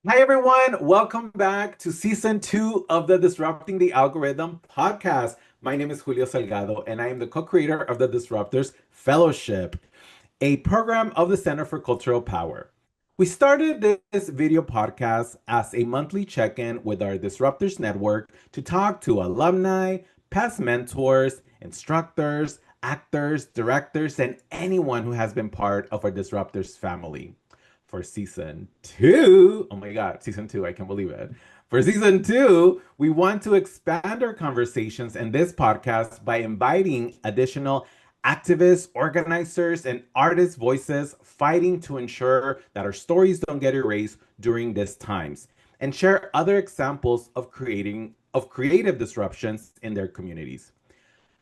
Hi, everyone. Welcome back to season two of the Disrupting the Algorithm podcast. My name is Julio Salgado, and I am the co creator of the Disruptors Fellowship, a program of the Center for Cultural Power. We started this video podcast as a monthly check in with our Disruptors Network to talk to alumni, past mentors, instructors, actors, directors, and anyone who has been part of our Disruptors family for season two. Oh my God, season two, I can't believe it. For season two, we want to expand our conversations in this podcast by inviting additional activists, organizers, and artist voices fighting to ensure that our stories don't get erased during these times and share other examples of creative disruptions in their communities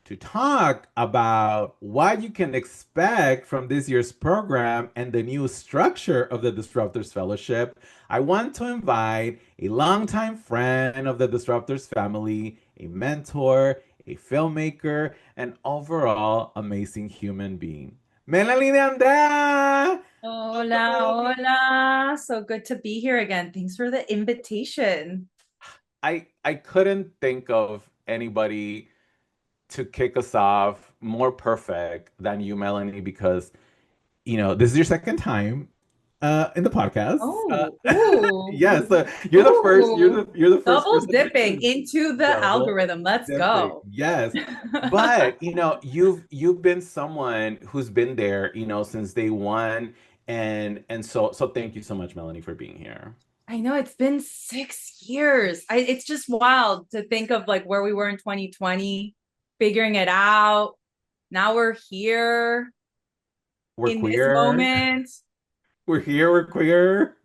to talk about what you can expect from this year's program and the new structure of the Disruptors Fellowship, I want to invite a longtime friend of the Disruptors family, a mentor, a filmmaker, and overall amazing human being. Melanie D'Andrea! Hola, Welcome, hola. So good to be here again. Thanks for the invitation. I couldn't think of anybody to kick us off more perfect than you, Melanie, because this is your second time in the podcast. Oh, ooh, Yes, you're the first. ooh. You're the first Double person dipping to into the double algorithm. Let's dipping. go. Yes, but you've been someone who's been there, since day one, and so thank you so much, Melanie, for being here. I know it's been 6 years. It's just wild to think of like where we were in 2020, figuring it out. Now we're here We're in this queer. moment. We're here. We're queer.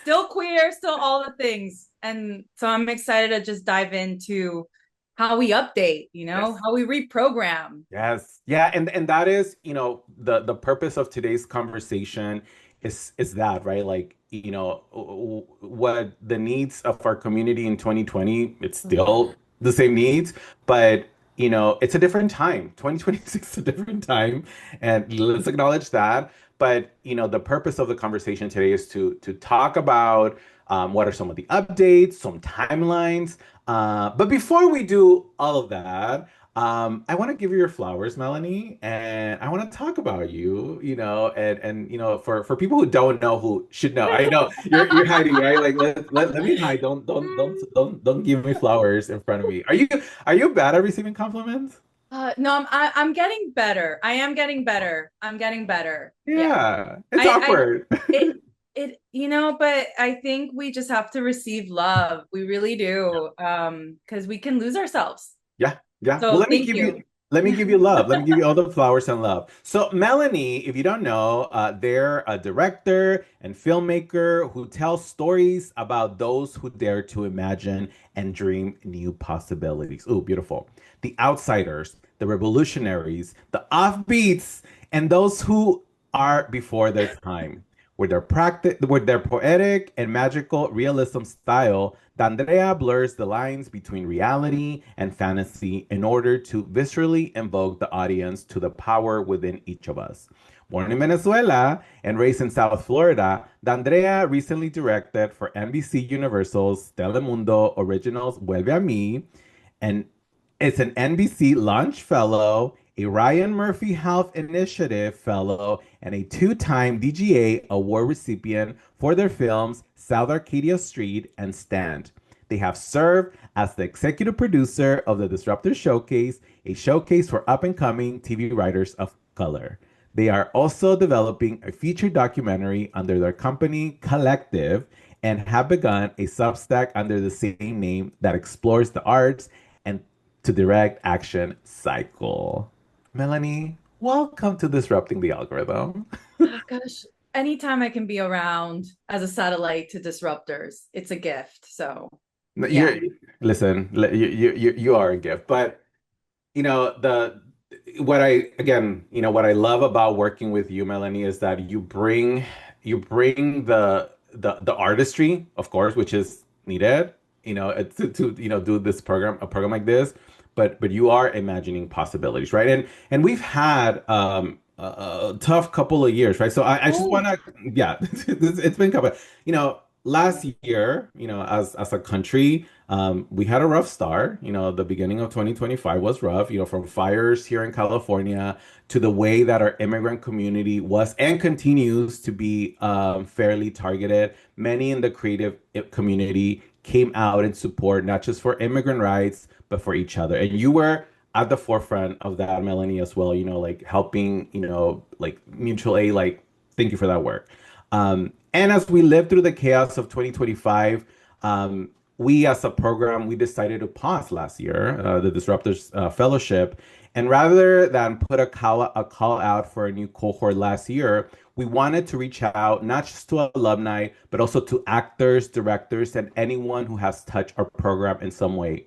Still queer, still all the things. And so I'm excited to just dive into how we update, Yes. how we reprogram. Yes. Yeah, and that is, the purpose of today's conversation is that, right? Like, what the needs of our community in 2020, it's Mhm. still the same needs, but it's a different time. 2026 is a different time, and let's acknowledge that. But, the purpose of the conversation today is to talk about what are some of the updates, some timelines. But before we do all of that, I want to give you your flowers, Melanie, and I want to talk about you, and for people who don't know who should know. I know you're hiding, right? Like let me hide. Don't give me flowers in front of me. Are you bad at receiving compliments? No, I'm getting better. I am getting better. I'm getting better. Yeah. Yeah, it's I awkward. it but I think we just have to receive love. We really do. Because we can lose ourselves. Yeah, yeah. Well, So thank you. let me give you love. Let me give you all the flowers and love. So, Melanie, if you don't know, they're a director and filmmaker who tells stories about those who dare to imagine and dream new possibilities. Oh, beautiful. The outsiders, the revolutionaries, the offbeats, and those who are before their time. With their poetic and magical realism style, D'Andrea blurs the lines between reality and fantasy in order to viscerally invoke the audience to the power within each of us. Born in Venezuela and raised in South Florida, D'Andrea recently directed for NBC Universal's Telemundo Originals Vuelve a Mí, and it's an NBC Launch Fellow, a Ryan Murphy Health Initiative Fellow, and a two-time DGA award recipient for their films South Arcadia Street and Stand. They have served as the executive producer of the Disruptor Showcase, a showcase for up-and-coming TV writers of color. They are also developing a feature documentary under their company Collective and have begun a Substack under the same name that explores the arts and to direct action cycle. Melanie, welcome to Disrupting the Algorithm. Oh, gosh, anytime I can be around as a satellite to disruptors, it's a gift. So yeah. You're listen, you are a gift, but the what I again, what I love about working with you, Melanie, is that you bring the artistry, of course, which is needed, to do this program, a program like this, but you are imagining possibilities, right? And we've had a tough couple of years, right? So I just Oh, want to, yeah, it's been couple, you know. last year, as a country, we had a rough start. The beginning of 2025 was rough, from fires here in California to the way that our immigrant community was and continues to be fairly targeted. Many in the creative community came out in support, not just for immigrant rights, but for each other. And you were at the forefront of that, Melanie, as well, like helping, like mutual aid, like thank you for that work. And as we lived through the chaos of 2025, we as a program, we decided to pause last year, the Disruptors Fellowship. And rather than put a call out for a new cohort last year, we wanted to reach out not just to alumni, but also to actors, directors, and anyone who has touched our program in some way.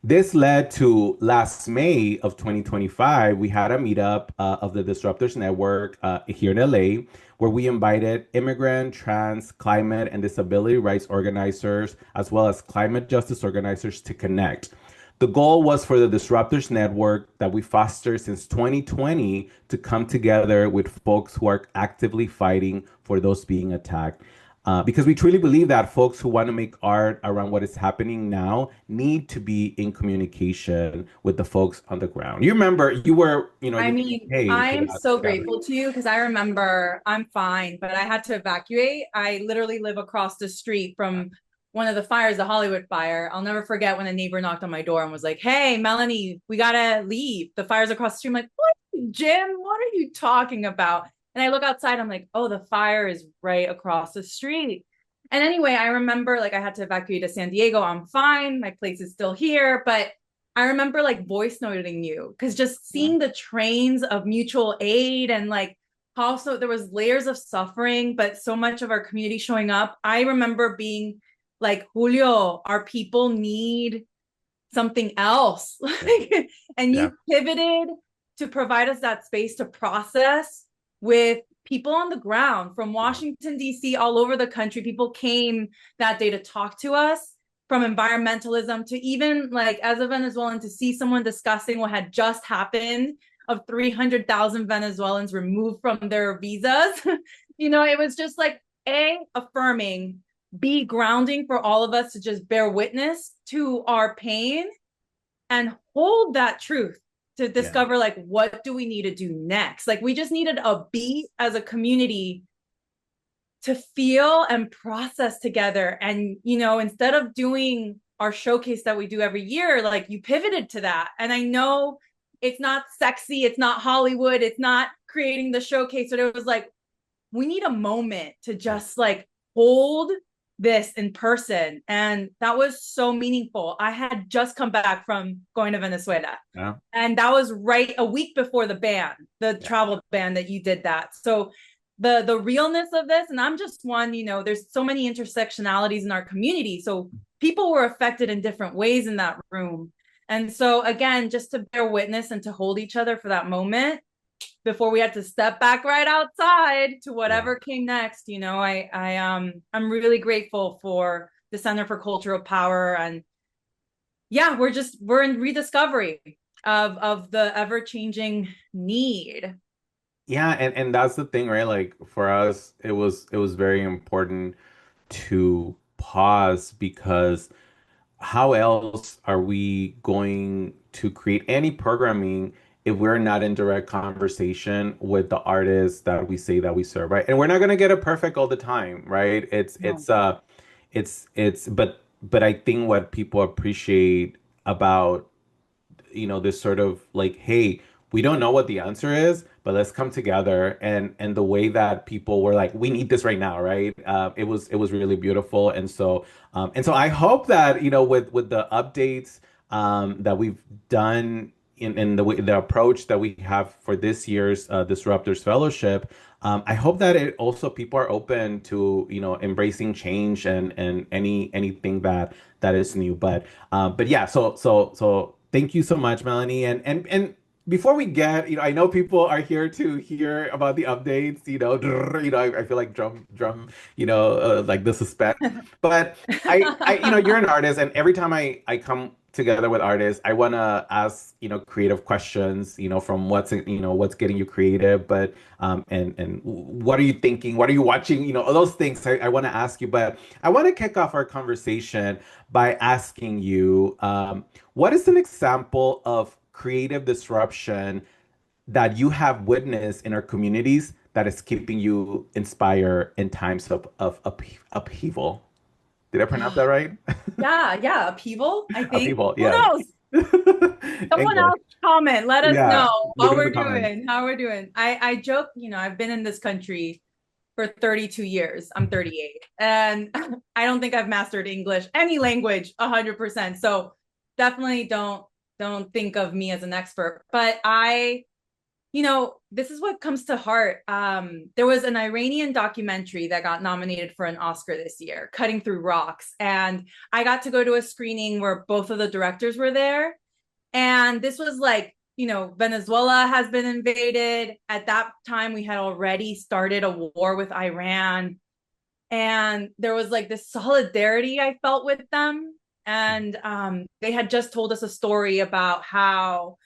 This led to last May of 2025, we had a meetup of the Disruptors Network here in LA, where we invited immigrant, trans, climate, and disability rights organizers, as well as climate justice organizers to connect. The goal was for the Disruptors Network that we fostered since 2020 to come together with folks who are actively fighting for those being attacked. Because we truly believe that folks who want to make art around what is happening now need to be in communication with the folks on the ground. You remember you were, I you mean, paid for I'm that so gathering. grateful to you because I remember I'm fine, but I had to evacuate. I literally live across the street from one of the fires, the Hollywood fire. I'll never forget when a neighbor knocked on my door and was like, "Hey, Melanie, we gotta leave. The fire's across the street." I'm like, "What, Jim? What are you talking about?" And I look outside, I'm like, "Oh, the fire is right across the street." And anyway, I remember like I had to evacuate to San Diego. I'm fine. My place is still here, but I remember like voice noting you because just Yeah. seeing the trains of mutual aid and like also there was layers of suffering, but so much of our community showing up. I remember being like, Julio, our people need something else. Yeah. And Yeah. you pivoted to provide us that space to process with people on the ground from Yeah. Washington, D.C., all over the country. People came that day to talk to us from environmentalism to even like as a Venezuelan to see someone discussing what had just happened of 300,000 Venezuelans removed from their visas. It was just like A, affirming, B, grounding for all of us to just bear witness to our pain and hold that truth to Yeah. discover like what do we need to do next. Like we just needed a beat as a community to feel and process together. And instead of doing our showcase that we do every year, like you pivoted to that. And I know it's not sexy, it's not Hollywood, it's not creating the showcase, but it was like we need a moment to Yeah. just like hold this in person. And that was so meaningful. I had just come back from going to Venezuela. Yeah. And that was right a week before the ban, the Yeah. travel ban that you did that. So the realness of this, and I'm just one, there's so many intersectionalities in our community. So people were affected in different ways in that room. And so again, just to bear witness and to hold each other for that moment before we had to step back right outside to Yeah. whatever came next. I'm really grateful for the Center for Cultural Power. And yeah, we're in rediscovery of the ever-changing need. Yeah, and that's the thing, right? Like for us, it was very important to pause because how else are we going to create any programming if we're not in direct conversation with the artists that we say that we serve, right? And we're not gonna get it perfect all the time, right? No. But I think what people appreciate about this sort of like, hey, we don't know what the answer is, but let's come together. And the way that people were like, we need this right now, right? It was really beautiful. And so I hope that with the updates that we've done in the approach that we have for this year's Disruptors Fellowship. I hope that it also people are open to embracing change and anything that is new. But yeah, so thank you so much, Melanie. And before we get, I know people are here to hear about the updates. I feel like drum, like the suspense. But you're an artist, and every time I come together with artists, I want to ask, creative questions, from what's getting you creative, but and what are you thinking? What are you watching? All those things I want to ask you, but I want to kick off our conversation by asking you, what is an example of creative disruption that you have witnessed in our communities that is keeping you inspired in times of upheaval? Did I pronounce that right? Yeah, yeah, upheaval, I think. Upheaval, Who yes. knows? Someone English. else comment. Let us Yeah, know leave how it in we're the comments. doing. How we're doing. I joke, I've been in this country for 32 years. I'm 38. And I don't think I've mastered English, any language, 100%. So definitely don't think of me as an expert. But this is what comes to heart. There was an Iranian documentary that got nominated for an Oscar this year, Cutting Through Rocks. And I got to go to a screening where both of the directors were there. And this was like, Venezuela has been invaded. At that time, we had already started a war with Iran. And there was like this solidarity I felt with them. And they had just told us a story about how,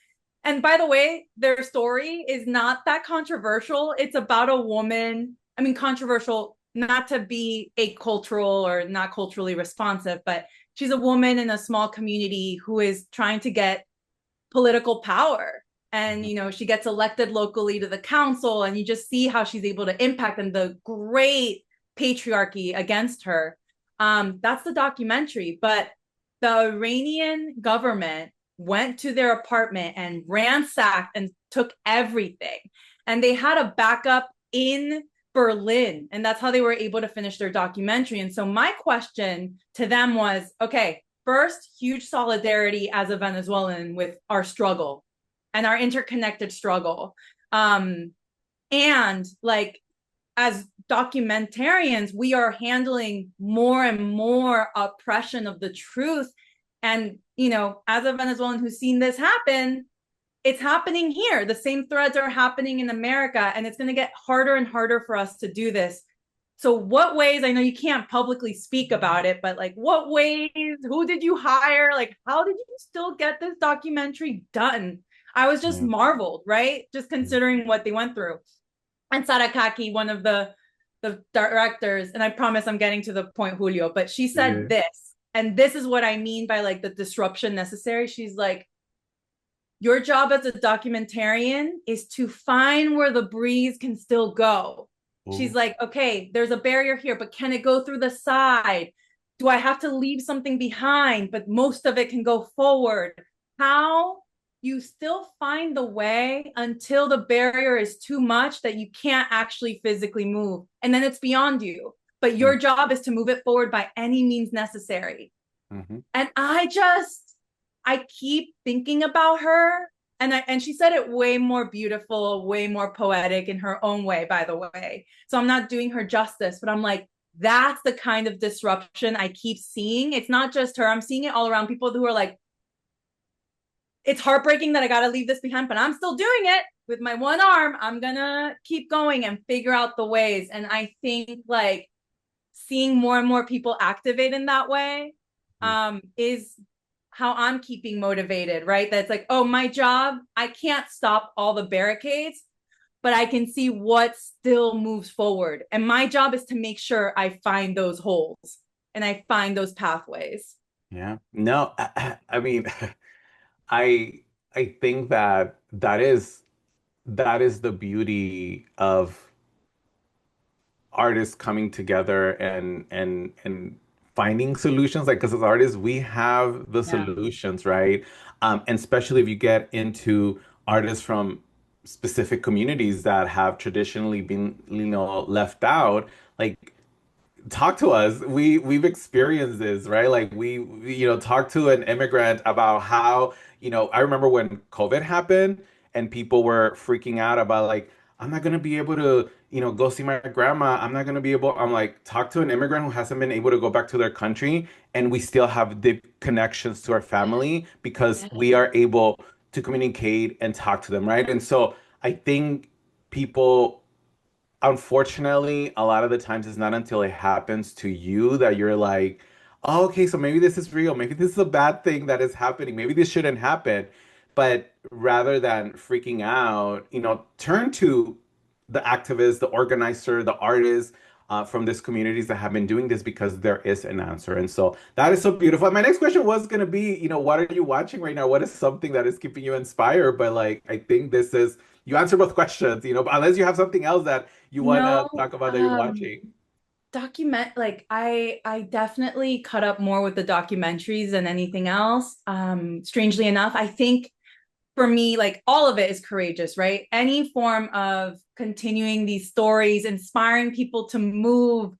and by the way, their story is not that controversial. It's about a woman. I mean, controversial, not to be acultural or not culturally responsive, but she's a woman in a small community who is trying to get political power. And, she gets elected locally to the council, and you just see how she's able to impact and the great patriarchy against her. That's the documentary. But the Iranian government went to their apartment and ransacked and took everything. And they had a backup in Berlin. And that's how they were able to finish their documentary. And so my question to them was, okay, first, huge solidarity as a Venezuelan with our struggle and our interconnected struggle. And like, as documentarians, we are handling more and more oppression of the truth. And, as a Venezuelan who's seen this happen, it's happening here. The same threads are happening in America, and it's going to get harder and harder for us to do this. So what ways, I know you can't publicly speak about it, but like what ways, who did you hire? Like, how did you still get this documentary done? I was just Yeah. marveled, right? Just considering what they went through. And Sarakaki, one of the directors, and I promise I'm getting to the point, Julio, but she said Okay. this, and this is what I mean by like the disruption necessary. She's like, your job as a documentarian is to find where the breeze can still go. She's Ooh. like, okay, there's a barrier here, but can it go through the side? Do I have to leave something behind? But most of it can go forward. How you still find the way until the barrier is too much that you can't actually physically move. And then it's beyond you. But your job is to move it forward by any means necessary. Mm-hmm. And I keep thinking about her, and she said it way more beautiful, way more poetic in her own way, by the way. So I'm not doing her justice, but I'm like, that's the kind of disruption I keep seeing. It's not just her. I'm seeing it all around, people who are like, it's heartbreaking that I got to leave this behind, but I'm still doing it with my one arm. I'm going to keep going and figure out the ways. And I think like seeing more and more people activate in that way is how I'm keeping motivated, right? That's like, oh, my job, I can't stop all the barricades, but I can see what still moves forward. And my job is to make sure I find those holes and I find those pathways. Yeah. No, I mean, I I think that is the beauty of artists coming together and finding solutions. Like, because as artists, we have the Yeah. solutions, right? And especially if you get into artists from specific communities that have traditionally been, left out, like talk to us. We've experienced this, right? Like talk to an immigrant about how, I remember when COVID happened and people were freaking out about like, I'm not gonna be able to, go see my grandma. I'm not gonna be able, I'm like, talk to an immigrant who hasn't been able to go back to their country, and we still have deep connections to our family because we are able to communicate and talk to them, right? And so I think people, unfortunately, a lot of the times it's not until it happens to you that you're like, okay, so maybe this is real. Maybe this is a bad thing that is happening. Maybe this shouldn't happen. But rather than freaking out, turn to the activists, the organizer, the artists from these communities that have been doing this because there is an answer. And so that is so beautiful. My next question was going to be, what are you watching right now? What is something that is keeping you inspired? But like, I think this is, you answer both questions, but unless you have something else that you want to No, talk about that you're watching. like I definitely cut up more with the documentaries than anything else. Strangely enough, I think for me, like all of it is courageous, right? Any form of continuing these stories, inspiring people to move,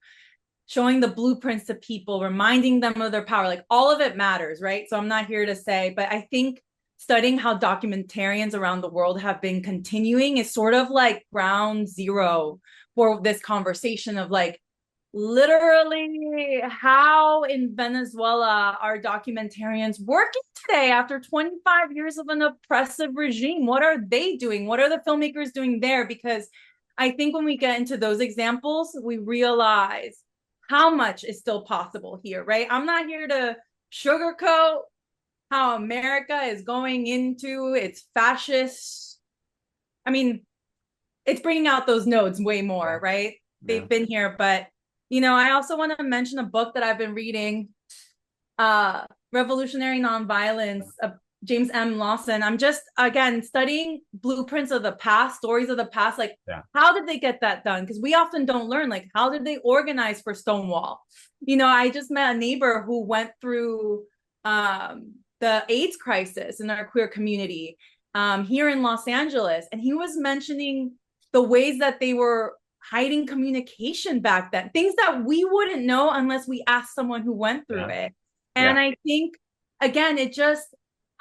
showing the blueprints to people, reminding them of their power, like all of it matters, right? So I'm not here to say, but I think studying how documentarians around the world have been continuing is sort of like ground zero for this conversation of like, literally, how in Venezuela are documentarians working today after 25 years of an oppressive regime? What are they doing? What are the filmmakers doing there? Because I think when we get into those examples, we realize how much is still possible here, right? I'm not here to sugarcoat how America is going into its fascist. I mean, it's bringing out those nodes way more, Yeah, right? yeah. They've been here, but I also want to mention a book that I've been reading, Revolutionary Nonviolence, James M. Lawson. I'm just again studying blueprints of the past, stories of the past, like Yeah. how did they get that done? Because we often don't learn, like how did they organize for Stonewall? I just met a neighbor who went through the AIDS crisis in our queer community here in Los Angeles, and he was mentioning the ways that they were hiding communication back then, things that we wouldn't know unless we asked someone who went through Yeah. it. Yeah. And I think, again,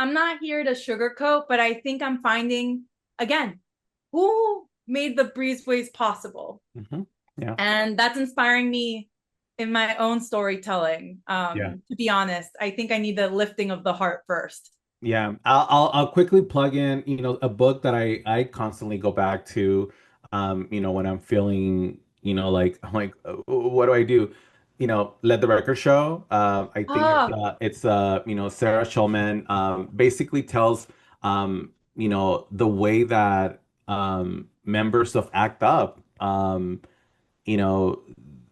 I'm not here to sugarcoat, but I think I'm finding, again, who made the breezeways possible. Hmm. Yeah. And that's inspiring me in my own storytelling. Yeah. To be honest, I think I need the lifting of the heart first. Yeah. I'll quickly plug in, a book that I constantly go back to, when I'm feeling, like I'm like, what do I do? Let the record show. I think Oh, Sarah Schulman basically tells the way that members of ACT UP you know,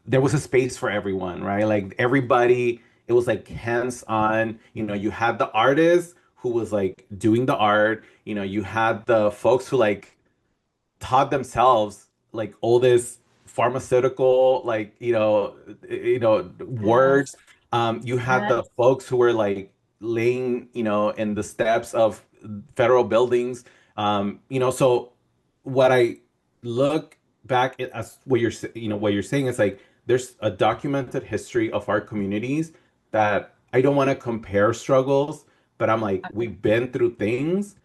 there was a space for everyone, right? Like everybody, it was like hands on. You had the artist who was like doing the art. You had the folks who like taught themselves like all this pharmaceutical like yes, words. You had yes, the folks who were like laying in the steps of federal buildings. So what I look back at as what you're saying is like there's a documented history of our communities that I don't want to compare struggles, but I'm like we've been through things.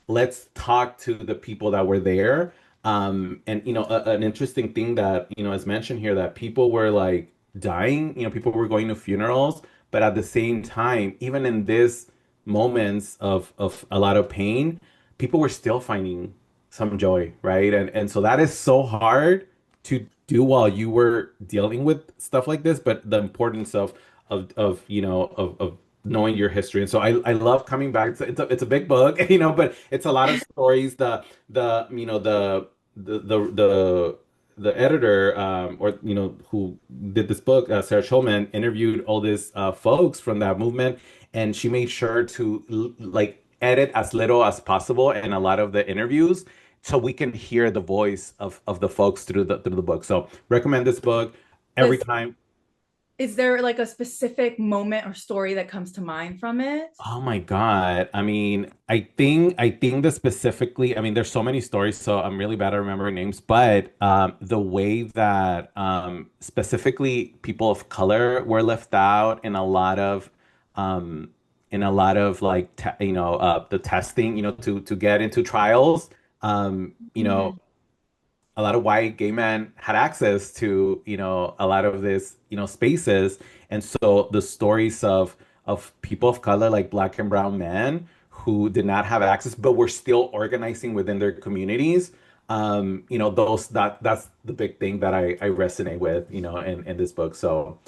Let's talk to the people that were there. And an interesting thing that is mentioned here that people were like dying. People were going to funerals, but at the same time, even in this moments of a lot of pain, people were still finding some joy, right? And so that is so hard to do while you were dealing with stuff like this, but the importance of knowing your history. And so I love coming back. It's a big book, but it's a lot of stories. The you know the editor or who did this book, Sarah Schulman, interviewed all these folks from that movement, and she made sure to like edit as little as possible in a lot of the interviews so we can hear the voice of the folks through the book. So recommend this book every this time. is there like a specific moment or story that comes to mind from it? Oh my God. I mean, I think that specifically, I mean, there's so many stories, so I'm really bad at remembering names, but the way that specifically people of color were left out in a lot of like the testing, to get into trials. Mhm. A lot of white gay men had access to a lot of this spaces, and so the stories of people of color like black and brown men who did not have access but were still organizing within their communities. Those that's the big thing that I resonate with in this book. So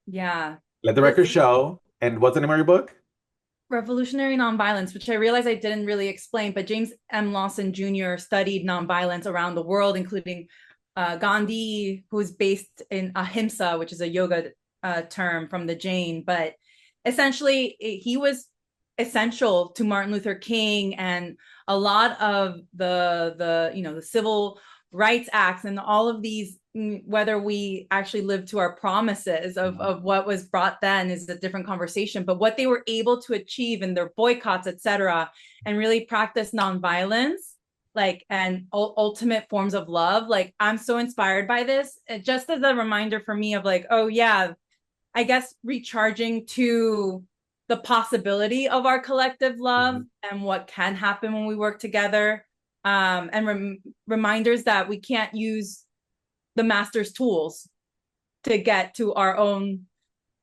Yeah. Let the record This show. And what's the name of your book? revolutionary nonviolence, which I realized I didn't really explain, but James M. Lawson Jr. studied nonviolence around the world, including Gandhi, who's based in ahimsa, which is a yoga term from the Jain. But essentially, he was essential to Martin Luther King and a lot of the civil rights acts and all of these, whether we actually live to our promises of what was brought then is a different conversation, but what they were able to achieve in their boycotts, etc., and really practice nonviolence, like, and ultimate forms of love. Like, I'm so inspired by this, just as a reminder for me of like, oh yeah, I guess recharging to the possibility of our collective love Mhm. and what can happen when we work together, and reminders that we can't use the master's tools to get to our own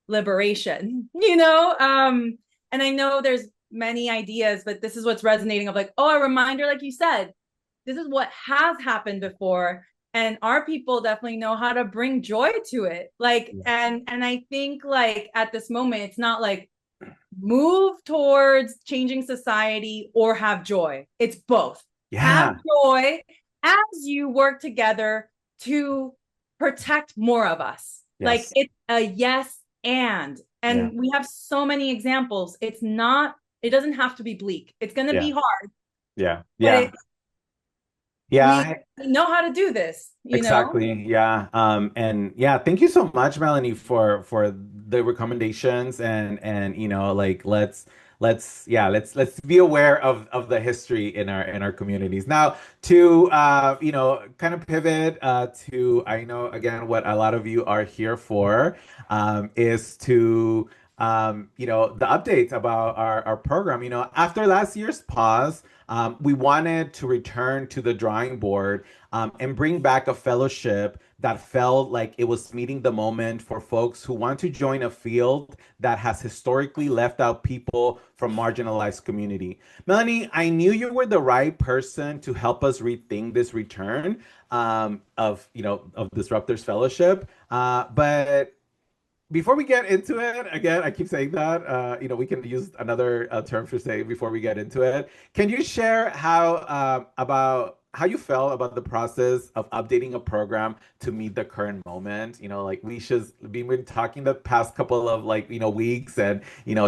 liberation, and I know there's many ideas, but this is what's resonating of like, oh, a reminder, like you said, this is what has happened before, and our people definitely know how to bring joy to it, like, Yeah. and I think like at this moment it's not like move towards changing society or have joy. It's both. Have Yeah. joy as you work together to protect more of us. Like, Yes. it's a yes and Yeah. we have so many examples. It's not, it doesn't have to be bleak. It's going to Yeah. be hard, Yeah. but Yeah. we Yeah. know how to do this. Exactly. Yeah. And yeah, thank you so much, Melanie, for the recommendations and like let's be aware of the history in our communities. Now to kind of pivot to I know again what a lot of you are here for is to the updates about our program. After last year's pause, we wanted to return to the drawing board and bring back a fellowship that felt like it was meeting the moment for folks who want to join a field that has historically left out people from marginalized community. Melanie, I knew you were the right person to help us rethink this return of Disruptors Fellowship. But before we get into it, again, I keep saying that, we can use another term for say before we get into it. Can you share about how you felt about the process of updating a program to meet the current moment? Like we've been talking the past couple of weeks and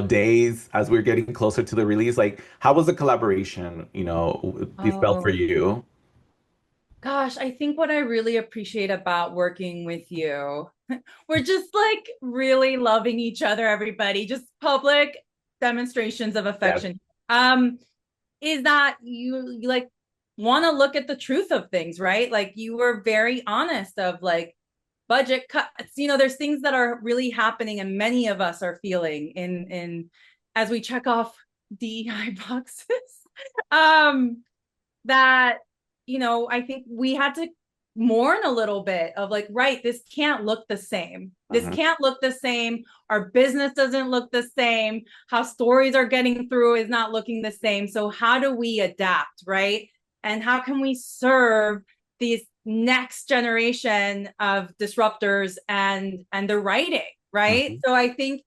days as we're getting closer to the release. Like, how was the collaboration? It felt for Oh you? gosh, I think what I really appreciate about working with you, we're just like really loving each other, everybody, just public demonstrations of Yes. affection. Um, is that you like want to look at the truth of things, right? Like, you were very honest of like budget cuts. There's things that are really happening and many of us are feeling in as we check off DEI boxes. um that I think we had to mourn a little bit of like, right, this can't look the same. This Mhm. can't look the same. Our business doesn't look the same. How stories are getting through is not looking the same. So how do we adapt, right? And how can we serve these next generation of disruptors and the writing, right? Mhm. So I think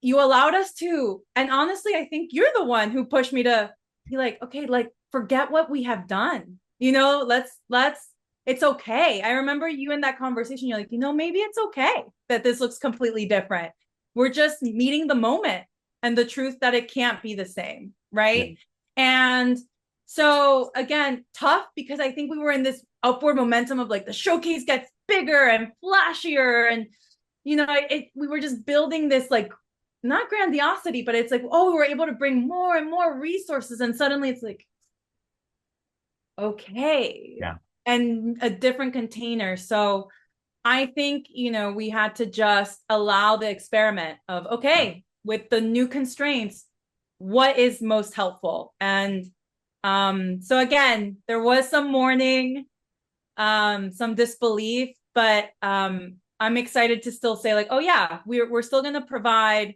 you allowed us to, and honestly I think you're the one who pushed me to be like, okay, like, forget what we have done, let's it's okay. I remember you in that conversation, you're like, maybe it's okay that this looks completely different. We're just meeting the moment and the truth that it can't be the same, Yeah. right? And so again, tough, because I think we were in this upward momentum of like the showcase gets bigger and flashier, and we were just building this, like, not grandiosity, but it's like, oh, we were able to bring more and more resources, and suddenly it's like, okay, Yeah. and a different container. So I think we had to just allow the experiment of, okay, with the new constraints, what is most helpful. And so again, there was some mourning, some disbelief, but I'm excited to still say like, oh yeah, we're still going to provide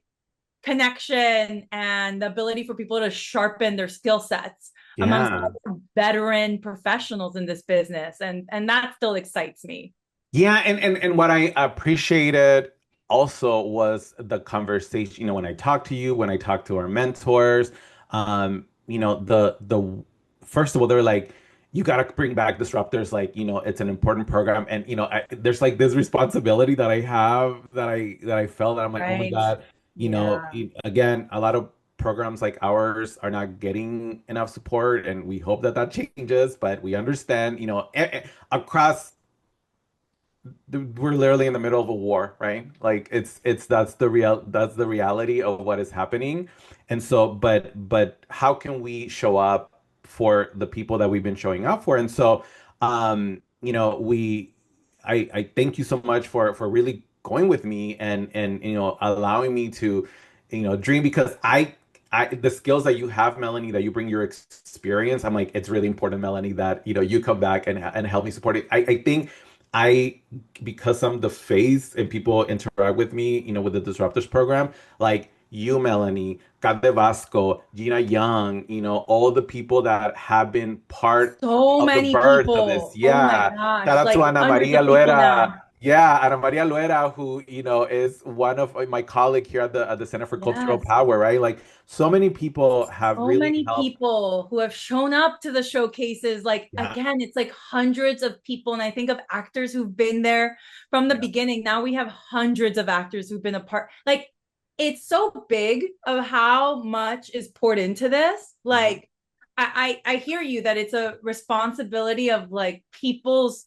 connection and the ability for people to sharpen their skill sets amongst Yeah. veteran professionals in this business, and that still excites me. Yeah, and what I appreciated. also was the conversation, when I talk to you, when I talk to our mentors, the first of all, they're like, you got to bring back Disruptors, like, it's an important program. And, there's like this responsibility that I have that I felt that I'm like, oh my Right. God, Yeah. again, a lot of programs like ours are not getting enough support, and we hope that that changes, but we understand, across we're literally in the middle of a war, right? Like it's that's the reality of what is happening. And so, but how can we show up for the people that we've been showing up for? And so, we I thank you so much for really going with me and allowing me to, dream, because the skills that you have, Melanie, that you bring your experience, I'm like, it's really important, Melanie, that you come back and help me support it. I think I because I'm the face and people interact with me, with the Disruptors program, like you, Melanie, Cade Vasco, Gina Young, all the people that have been part So of the many birth of this. people. Oh my Yeah. gosh. Shout out to Like Ana hundreds Maria of people Luera. now. Yeah, Ana Maria Luera, who, is one of my colleague here at the Center for Cultural Yes. Power, right? Like so many people have So really many helped. people who have shown up to the showcases. Like, Yeah. again, it's like hundreds of people. And I think of actors who've been there from the Yeah. beginning. Now we have hundreds of actors who've been a part. Like, it's so big of how much is poured into this. Mhm. Like, I hear you that it's a responsibility of like people's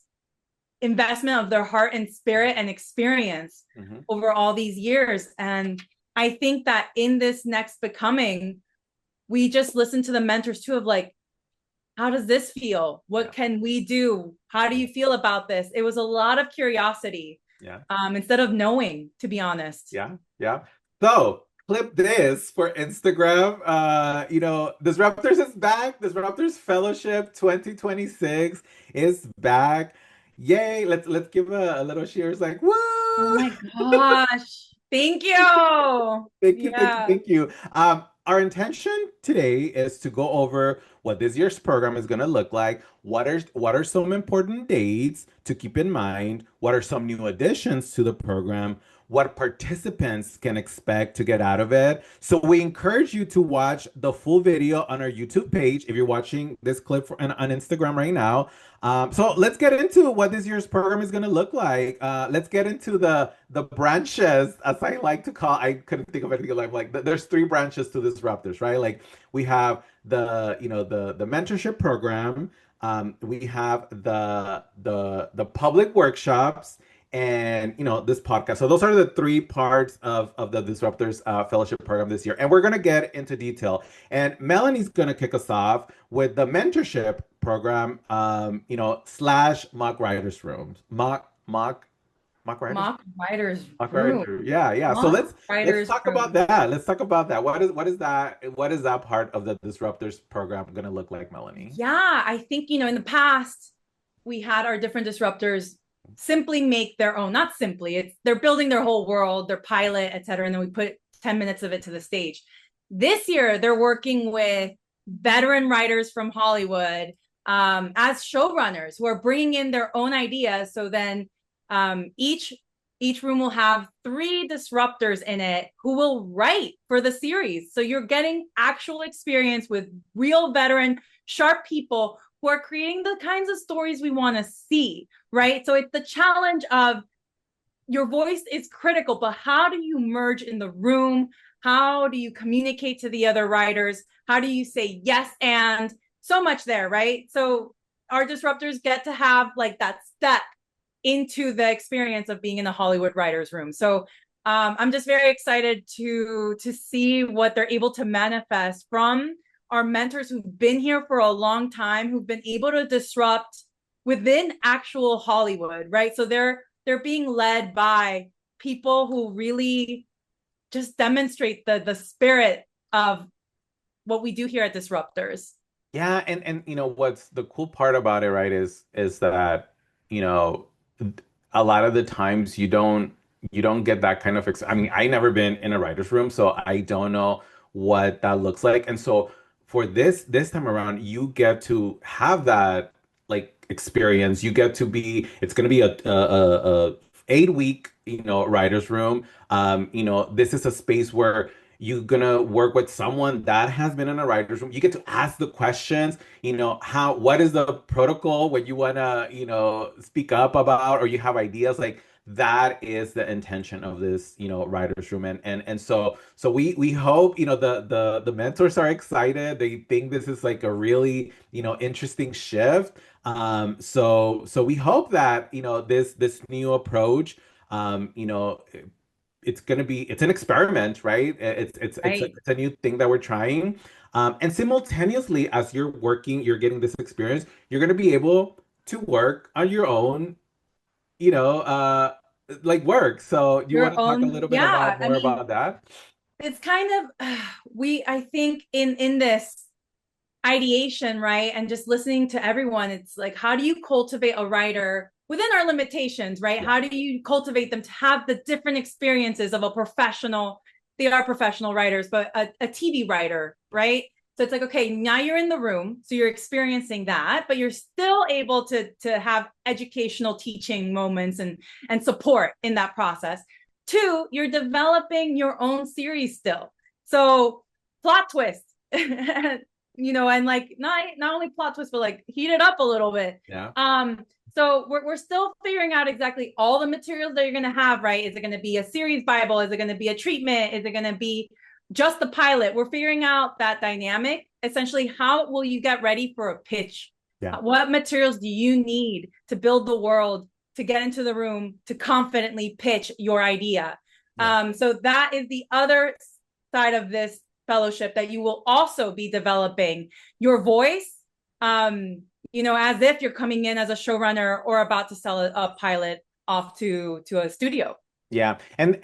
investment of their heart and spirit and experience Mhm. over all these years. And I think that in this next becoming, we just listen to the mentors too of like, how does this feel? What Yeah. can we do? How do you feel about this? It was a lot of curiosity, Yeah. instead of knowing, to be honest. Yeah, yeah. So clip this for Instagram. Disruptors is back. Disruptors Fellowship 2026 is back. Yay! Let's give a little cheers, like woo! Oh my gosh. Thank you. Thank you, thank you, Yeah. thank you. Our intention today is to go over what this year's program is going to look like. What are some important dates to keep in mind? What are some new additions to the program? What participants can expect to get out of it? So we encourage you to watch the full video on our YouTube page if you're watching this clip on Instagram right now. So let's get into what this year's program is going to look like. Let's get into the branches, as I like to call. I couldn't think of anything like there's three branches to Disruptors, right? Like we have the mentorship program. We have the public workshops, and this podcast. So those are the three parts of the Disruptors Fellowship program this year, and we're gonna get into detail. And Melanie's gonna kick us off with the mentorship program, slash mock writers rooms, mock writers, Mock writers mock room. writer. Yeah, yeah. So Mock let's writers talk about room. that. Let's talk about that. What is that part of the Disruptors program gonna look like, Melanie? Yeah, I think, in the past, we had our different disruptors simply make their own, not simply, it's they're building their whole world, their pilot, et cetera. And then we put 10 minutes of it to the stage. This year, they're working with veteran writers from Hollywood, as showrunners who are bringing in their own ideas. So then, each room will have three disruptors in it who will write for the series. So you're getting actual experience with real veteran, sharp people who are creating the kinds of stories we want to see, right? So it's the challenge of your voice is critical, but how do you merge in the room? How do you communicate to the other writers? How do you say yes and so much there, right? So our disruptors get to have like that step into the experience of being in the Hollywood writers room. So I'm just very excited to see what they're able to manifest from our mentors who've been here for a long time, who've been able to disrupt within actual Hollywood, right? So they're being led by people who really just demonstrate the spirit of what we do here at Disruptors. Yeah, and what's the cool part about it, right, is that, you know, a lot of the times you don't get that kind of I mean, I never been in a writer's room, so I don't know what that looks like. And so for this time around, you get to have that like experience. You get to be, it's gonna be a 8-week writer's room. This is a space where you're gonna work with someone that has been in a writer's room. You get to ask the questions, what is the protocol when you wanna, speak up about, or you have ideas like that is the intention of this, writer's room. And so we hope, the mentors are excited. They think this is like a really, interesting shift. So we hope that, this new approach, um, you know, it's an experiment, right? Right. It's a new thing that we're trying. And simultaneously, as you're working, you're getting this experience, you're gonna be able to work on your own, you know, uh, like work. So do you want Your to talk a own, little bit yeah. about I more mean, about that? it's kind of we I think in this ideation, right? And just listening to everyone, it's like, how do you cultivate a writer within our limitations, right? Yeah. How do you cultivate them to have the different experiences of a professional? They are professional writers, but a TV writer, right? So it's like, okay, now you're in the room, so you're experiencing that, but you're still able to have educational teaching moments and support in that process. Two, you're developing your own series still. So plot twist. And like not only plot twist, but like heat it up a little bit. Yeah. So we're still figuring out exactly all the materials that you're going to have, right? Is it going to be a series Bible? Is it going to be a treatment? Is it going to be just the pilot? We're figuring out that dynamic. Essentially, how will you get ready for a pitch? Yeah. What materials do you need to build the world, to get into the room, to confidently pitch your idea? Yeah. So that is the other side of this fellowship, that you will also be developing your voice, as if you're coming in as a showrunner or about to sell a pilot off to a studio. Yeah. And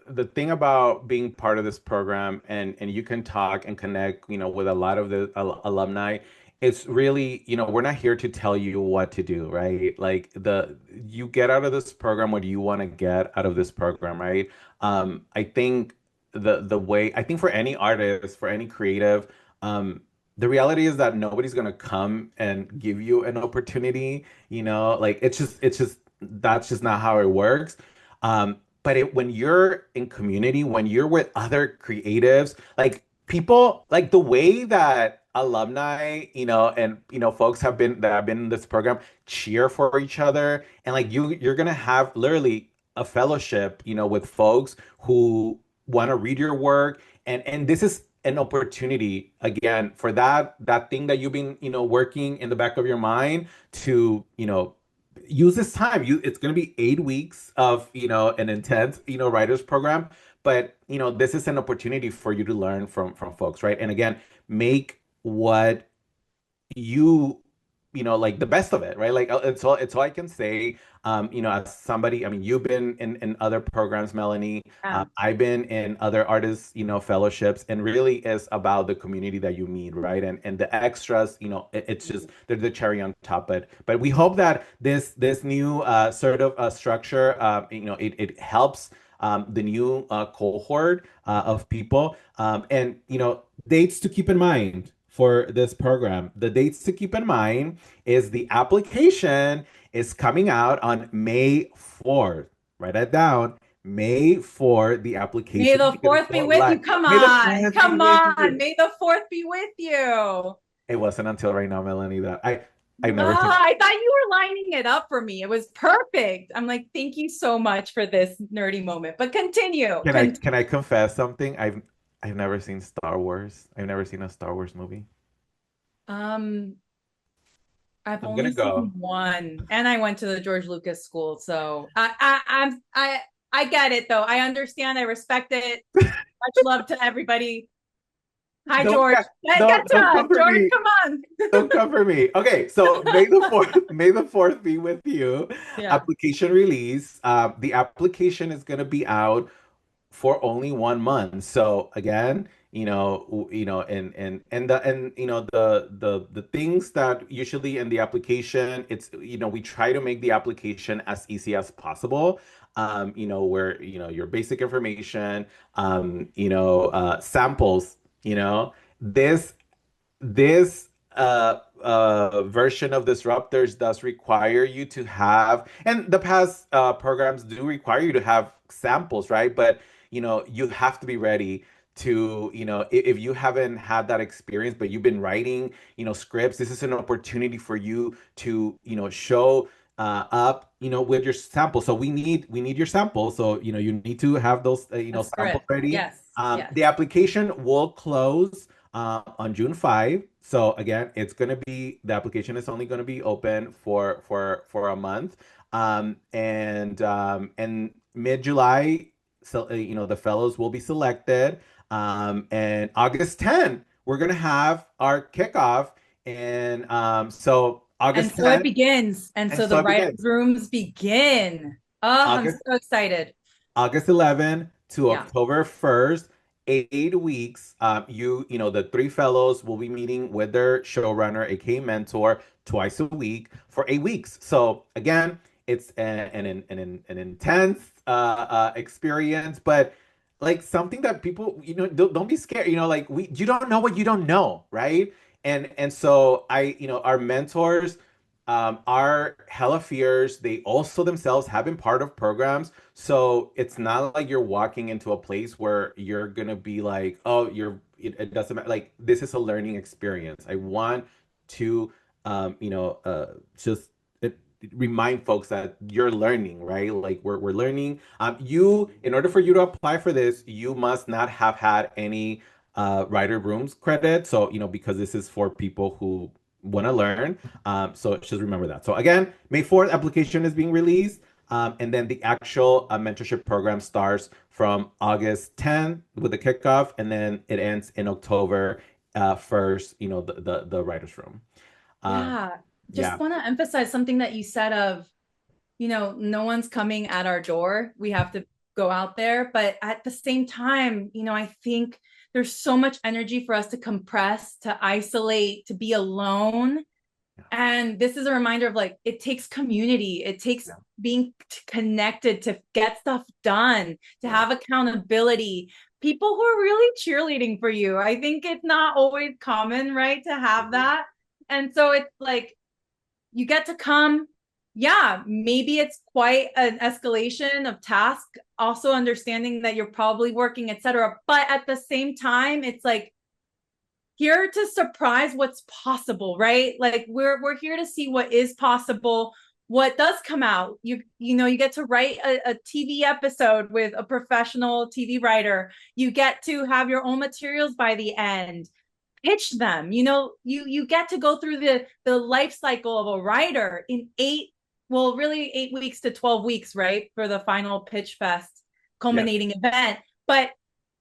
the thing about being part of this program, and you can talk and connect, with a lot of the alumni, it's really, we're not here to tell you what to do, right? Like you get out of this program what you want to get out of this program, right? I think I think for any artist, for any creative, the reality is that nobody's gonna come and give you an opportunity, like it's just that's just not how it works. But when you're in community, when you're with other creatives, like people, like the way that alumni, and folks that have been in this program cheer for each other, and like you're gonna have literally a fellowship, with folks who want to read your work, and this is an opportunity again for that thing that you've been, working in the back of your mind to, use this time. It's going to be 8 weeks of, an intense, writers program, but this is an opportunity for you to learn from folks, right? And again, make what you like the best of it, right? Like it's all I can say. As somebody, I mean, you've been in other programs, Melanie. Yeah. I've been in other artists, fellowships, and really is about the community that you meet, right? And the extras, it's just they're the cherry on top. But we hope that this new sort of structure, it helps the new cohort of people, and dates to keep in mind for this program. The dates to keep in mind is the application is coming out on May 4th. Write that down. May 4th, the May application is the going to fourth be go with you. live. Come May the on. 4th be Come with on. you. May the fourth be with you. It wasn't until right now, Melanie, that I've never seen. I thought you were lining it up for me. It was perfect. I'm like, thank you so much for this nerdy moment. But continue. Can I confess something? I've never seen Star Wars. I've never seen a Star Wars movie. Um, I've I'm gonna only seen go. one, and I went to the George Lucas school, so I get it though. I understand. I respect it. Much love to everybody. Hi, Don't George. ca- Get to don't us, come for George. me. Come on. Don't come for me. Okay, so May the 4th, May the 4th be with you. Yeah. Application release. The application is gonna be out for only 1 month. So again, and the things that usually in the application, it's we try to make the application as easy as possible. Where your basic information, samples, this this version of Disruptors does require you to have, and the past programs do require you to have samples, right? But you have to be ready to, if you haven't had that experience, but you've been writing, scripts, this is an opportunity for you to, show up, with your sample. So we need your sample. So, you need to have those, A samples script. ready. Yes. Yes. The application will close on June 5. So again, the application is only going to be open for a month. And mid-July, so the fellows will be selected. And August 10, we're going to have our kickoff. And so And August so it 10th, begins. And and so so the it writer's begins. rooms begin. Oh, I'm August so excited. August 11 to Yeah. October 1st, 8 weeks. The three fellows will be meeting with their showrunner, aka mentor, twice a week for 8 weeks. So again, it's an intense experience, but like something that people, don't be scared. Like you don't know what you don't know, right? And so our mentors are hella fierce. They also themselves have been part of programs. So it's not like you're walking into a place where you're gonna be like, oh, it doesn't matter. Like this is a learning experience. I want to, just it, remind folks that you're learning, right? Like we're learning. In order for you to apply for this, you must not have had any writer rooms credit. So, because this is for people who want to learn. So just remember that. So again, May 4th, application is being released. And then the actual mentorship program starts from August 10th with the kickoff, and then it ends in October 1st, the writer's room. Um, Yeah. Just yeah, want to emphasize something that you said of, no one's coming at our door. We have to go out there. But at the same time, I think there's so much energy for us to compress, to isolate, to be alone. And this is a reminder of like, it takes community, it takes yeah, being connected to get stuff done, to yeah, have accountability, people who are really cheerleading for you. I think it's not always common, right, to have that. And so it's like, you get to come. Yeah, maybe it's quite an escalation of task, also understanding that you're probably working, etc. But at the same time, it's like here to surprise what's possible, right? Like we're here to see what is possible, what does come out. You get to write a TV episode with a professional TV writer. You get to have your own materials by the end, pitch them. You get to go through the life cycle of a writer in really 8 weeks to 12 weeks, right? For the final pitch fest yes, culminating event. But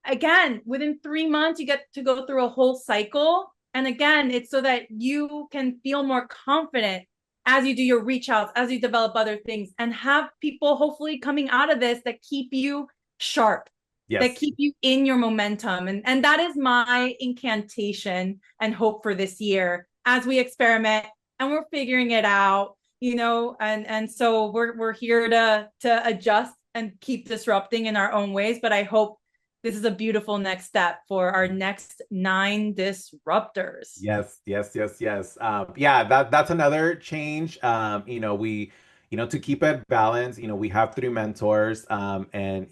again, within 3 months, you get to go through a whole cycle. And again, it's so that you can feel more confident as you do your reach outs, as you develop other things, and have people hopefully coming out of this that keep you sharp, that yes. keep you in your momentum. And that is my incantation and hope for this year as we experiment and we're figuring it out, and so we're here to adjust and keep disrupting in our own ways. But I hope this is a beautiful next step for our next 9 disruptors. Yes, yes, yes, yes. Yeah, that's another change. To keep it balanced, we have three mentors, and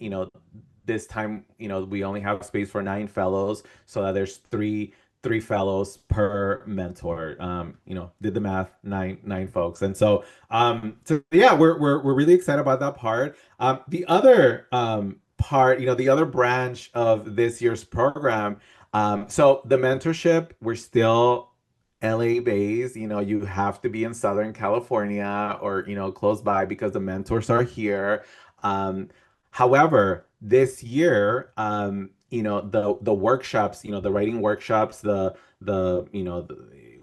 this time, we only have space for 9 fellows, so that there's three fellows per mentor. Did the math, nine folks, and so yeah, we're really excited about that part. The other part, the other branch of this year's program. So the mentorship, we're still LA based. You have to be in Southern California or, close by because the mentors are here. Um, However, this year, the workshops, the writing workshops,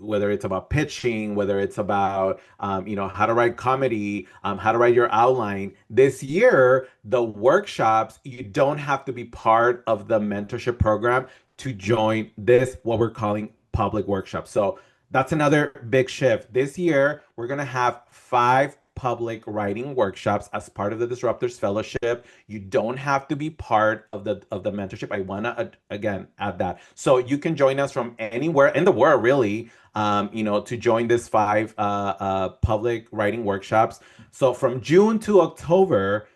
whether it's about pitching, whether it's about, how to write comedy, how to write your outline. This year, the workshops, you don't have to be part of the mentorship program to join this, what we're calling public workshops. So that's another big shift. This year, we're going to have 5 public writing workshops as part of the Disruptors Fellowship. You don't have to be part of the mentorship. I want to again add that. So you can join us from anywhere in the world, really, to join this five public writing workshops. So from June to October,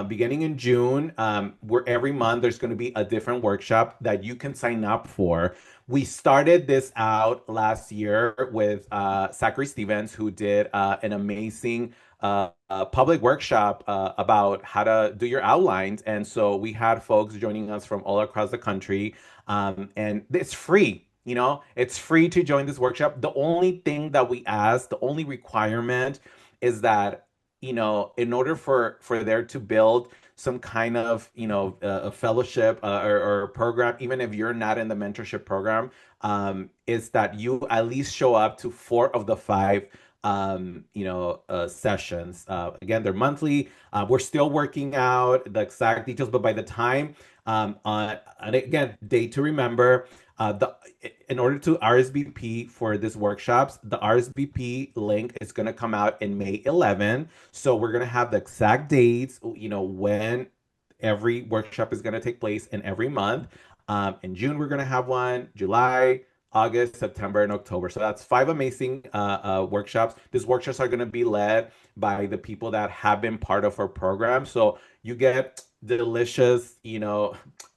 beginning in June, where every month there's going to be a different workshop that you can sign up for. We started this out last year with Zachary Stevens, who did an amazing public workshop about how to do your outlines. And so we had folks joining us from all across the country. And it's free. It's free to join this workshop. The only thing that we ask, the only requirement is that, in order for there to build some kind of a fellowship or program, even if you're not in the mentorship program, is that you at least show up to four of the five sessions. Again, they're monthly. We're still working out the exact details, but by the time and again, date to remember. The In order to RSVP for these workshops, the RSVP link is going to come out in May 11. So we're going to have the exact dates, when every workshop is going to take place in every month. In June, we're going to have one, July, August, September, and October. So that's five amazing workshops. These workshops are going to be led by the people that have been part of our program. So you get delicious,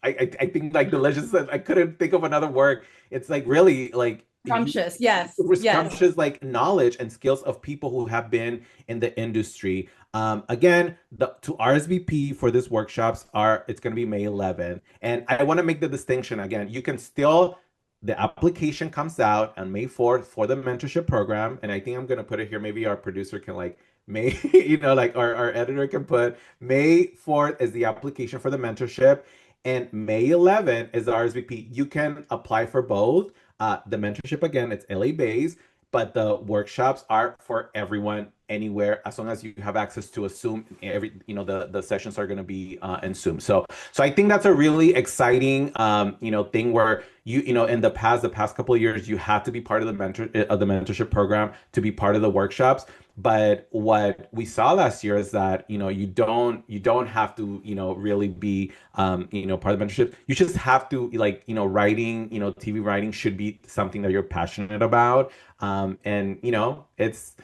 I think like delicious, I couldn't think of another word. It's like really like Scrumptious. Yes. Yes. scrumptious like knowledge and skills of people who have been in the industry. Again, to RSVP for these workshops it's going to be May 11th. And I want to make the distinction again. You can still The application comes out on May 4th for the mentorship program. And I think I'm going to put it here. Maybe our producer can like May, like our editor can put May 4th is the application for the mentorship, and May 11th is the RSVP. You can apply for both. The mentorship, again, it's LA based, but the workshops are for everyone anywhere as long as you have access to a Zoom. The sessions are going to be in Zoom. So I think that's a really exciting thing where in the past couple of years you had to be part of the mentorship program to be part of the workshops. But what we saw last year is that you don't have to really be part of the mentorship. You just have to writing, TV writing should be something that you're passionate about. And it's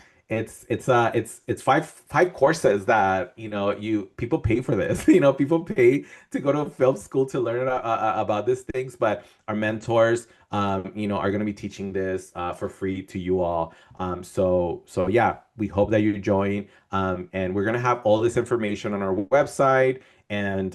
five courses that you people pay for this. People pay to go to film school to learn about these things, but our mentors are going to be teaching this for free to you all. So yeah, we hope that you join. And we're going to have all this information on our website. And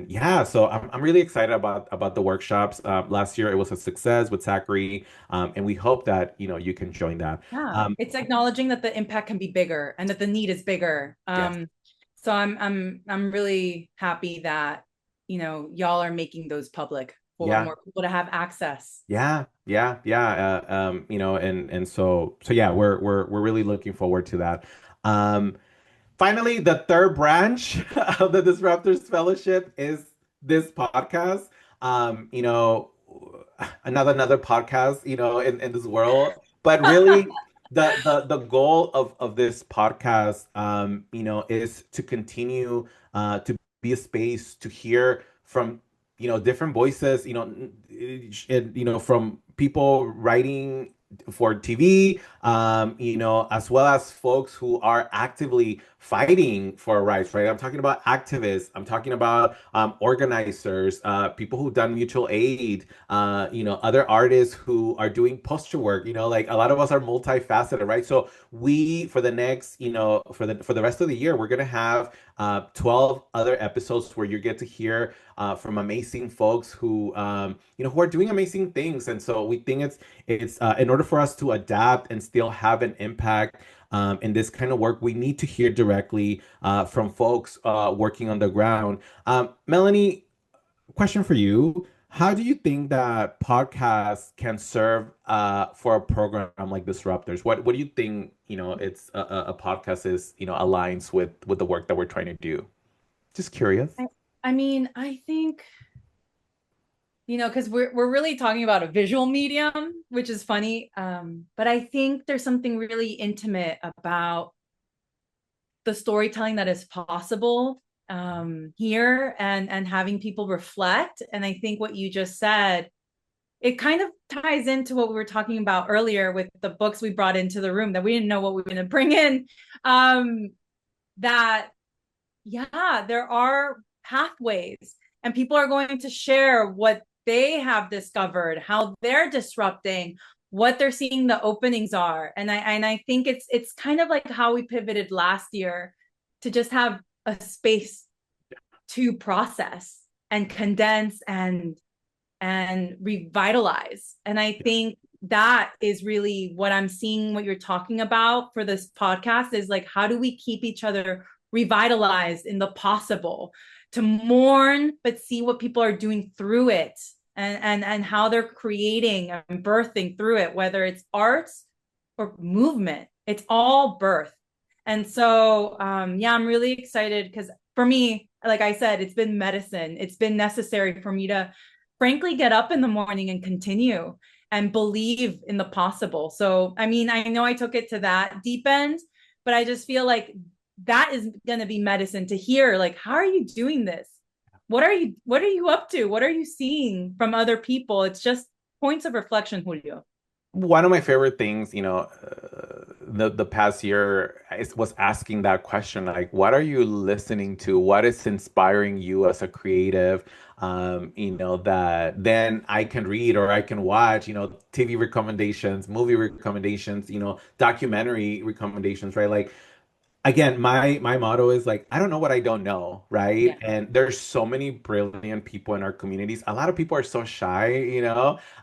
yeah, so I'm really excited about the workshops. Last year it was a success with Zachary, and we hope that you can join that. Yeah. It's acknowledging that the impact can be bigger and that the need is bigger. Yes. So I'm really happy that y'all are making those public for Yeah. more people to have access. Yeah. And so yeah, we're really looking forward to that. Um, Finally, the third branch of the Disruptors Fellowship is this podcast. Another podcast, in this world. But really, the goal of this podcast, is to continue to be a space to hear from, different voices, from people writing for TV, as well as folks who are actively fighting for rights, right? I'm talking about activists. I'm talking about organizers, people who've done mutual aid, other artists who are doing poster work. Like a lot of us are multifaceted, right? So for the next, for the rest of the year, we're gonna have 12 other episodes where you get to hear from amazing folks who are doing amazing things. And so we think it's in order for us to adapt and still have an impact in this kind of work, we need to hear directly from folks working on the ground. Melanie, question for you. How do you think that podcasts can serve for a program like Disruptors? What do you think, it's a podcast is, aligns with the work that we're trying to do? Just curious. I mean, I think because we're really talking about a visual medium, which is funny. But I think there's something really intimate about the storytelling that is possible here, and having people reflect. And I think what you just said, it kind of ties into what we were talking about earlier with the books we brought into the room that we didn't know what we were going to bring in. That, yeah, there are pathways, and people are going to share what they have discovered, how they're disrupting, what they're seeing the openings are. And I think it's kind of like how we pivoted last year to just have a space to process and condense and revitalize. And I think that is really what I'm seeing, what you're talking about for this podcast, is like, how do we keep each other revitalized in the possible, to mourn but see what people are doing through it, and how they're creating and birthing through it, whether it's arts or movement, it's all birth. And so yeah, I'm really excited because for me, like I said, it's been medicine. It's been necessary for me to frankly get up in the morning and continue and believe in the possible. So, I mean, I know I took it to that deep end, but I just feel like that is going to be medicine to hear, like, how are you doing this? What are you up to? What are you seeing from other people? It's just points of reflection, Julio. One of my favorite things, the past year was asking that question, like, what are you listening to? What is inspiring you as a creative? That then I can read or I can watch, TV recommendations, movie recommendations, documentary recommendations, right? Like, again, my motto is like, I don't know what I don't know, right? Yeah. And there's so many brilliant people in our communities. A lot of people are so shy,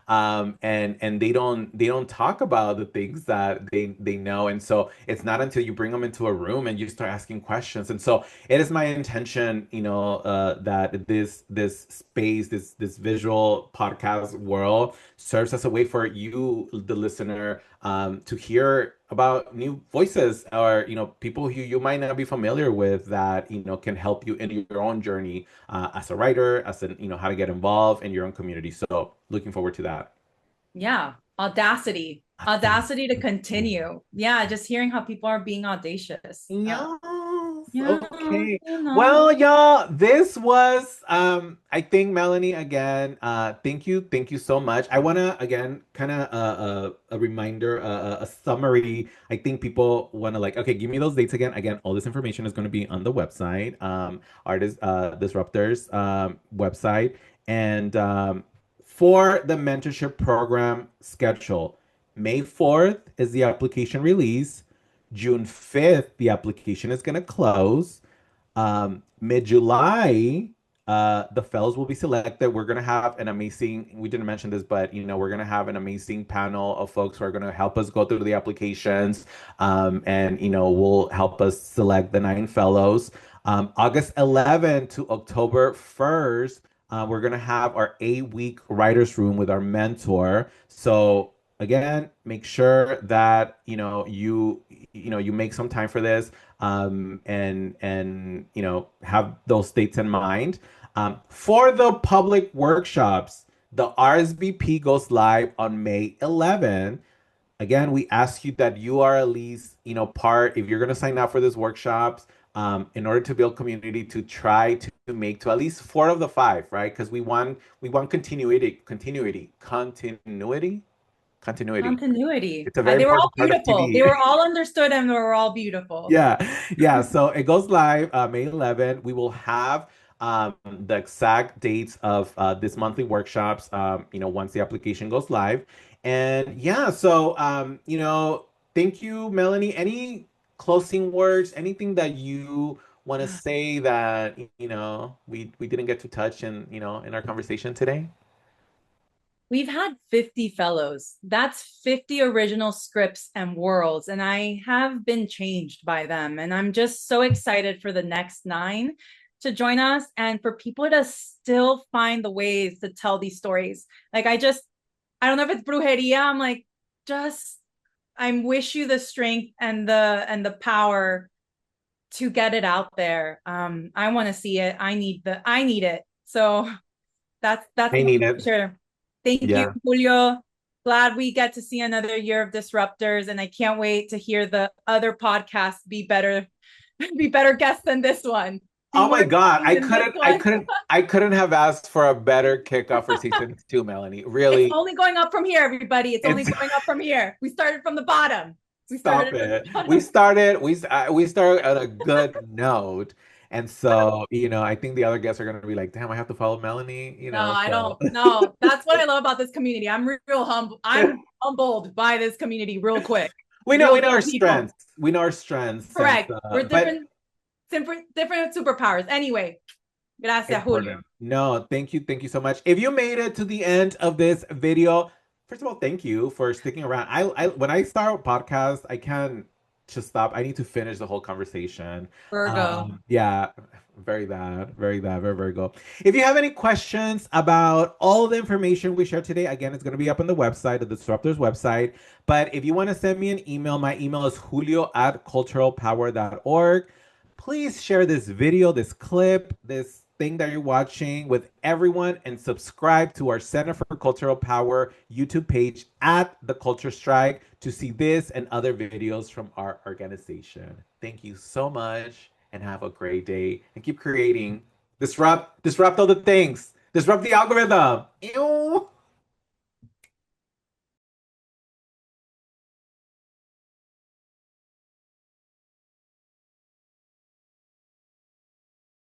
and they don't talk about the things that they know. And so it's not until you bring them into a room and you start asking questions. And so it is my intention, that this space, this visual podcast world serves as a way for you, the listener, to hear about new voices, or people who you might not be familiar with, that can help you in your own journey, as a writer, as an how to get involved in your own community. So looking forward to that. Yeah. Audacity to continue. Yeah. Just hearing how people are being audacious. Yes. Yeah. Okay. You know, Well, y'all, this was I think, Melanie, again, thank you so much. I want to again kind of a reminder, a summary. I think people want to, like, okay, give me those dates again. Again, all this information is going to be on the website, Artist Disruptors website. And for the mentorship program schedule, May 4th is the application release. June 5th, the application is going to close. Mid-July, the fellows will be selected. We're going to have an amazing, we didn't mention this, but we're going to have an amazing panel of folks who are going to help us go through the applications, and will help us select the 9 fellows. August 11th to October 1st, we're going to have our 8-week writers room with our mentor. So again, make sure that you make some time for this, and have those dates in mind. For the public workshops, the RSVP goes live on May 11th. Again, we ask you that you are at least, part, if you're going to sign up for these workshops, in order to build community, to try to make to at least 4 of the 5, right? Because we want continuity. continuity. It's a very They were all important part of beautiful. They TV. were all understood and they were all beautiful. Yeah, yeah. So it goes live, May 11th. We will have the exact dates of this monthly workshops, once the application goes live. And yeah, so thank you, Melanie. Any closing words? Anything that you want to say that we didn't get to touch in our conversation today? We've had 50 fellows. That's 50 original scripts and worlds. And I have been changed by them. And I'm just so excited for the next 9 to join us, and for people to still find the ways to tell these stories. Like, I don't know if it's brujeria. I'm like, just, I wish you the strength and the power to get it out there. I want to see it. I need it. So that's I need it. sure. Thank you, Yeah. Julio. Glad we get to see another year of Disruptors, and I can't wait to hear the other podcasts be better Be better guests than this one. Be Oh my more God, funny than this one. I couldn't have asked for a better kickoff for season two, Melanie. It's Really, only going up from here, everybody. It's only it's going up from here. We started from the bottom. We started stop from the it. bottom. We started on a good note, and so I think the other guests are gonna be like, "Damn, I have to follow Melanie," No, I So don't. No, that's what I love about this community. I'm real humble. I'm humbled by this community real quick. Real we know our good people. strengths. We know our strengths, and Correct. We're but different superpowers. Anyway, gracias, Julio. important. No, thank you so much. If you made it to the end of this video, first of all, thank you for sticking around. I when I start a podcast, I can't just stop. I need to finish the whole conversation. Virgo. Yeah, very bad, very good. If you have any questions about all the information we shared today, again, it's going to be up on the website, the Disruptors website. But if you want to send me an email, my email is julio@culturalpower.org. Please share this video, this clip, this thing that you're watching with everyone and subscribe to our Center for Cultural Power YouTube page at The Culture Strike to see this and other videos from our organization. Thank you so much and have a great day and keep creating. Disrupt all the things. Disrupt the algorithm. Ew.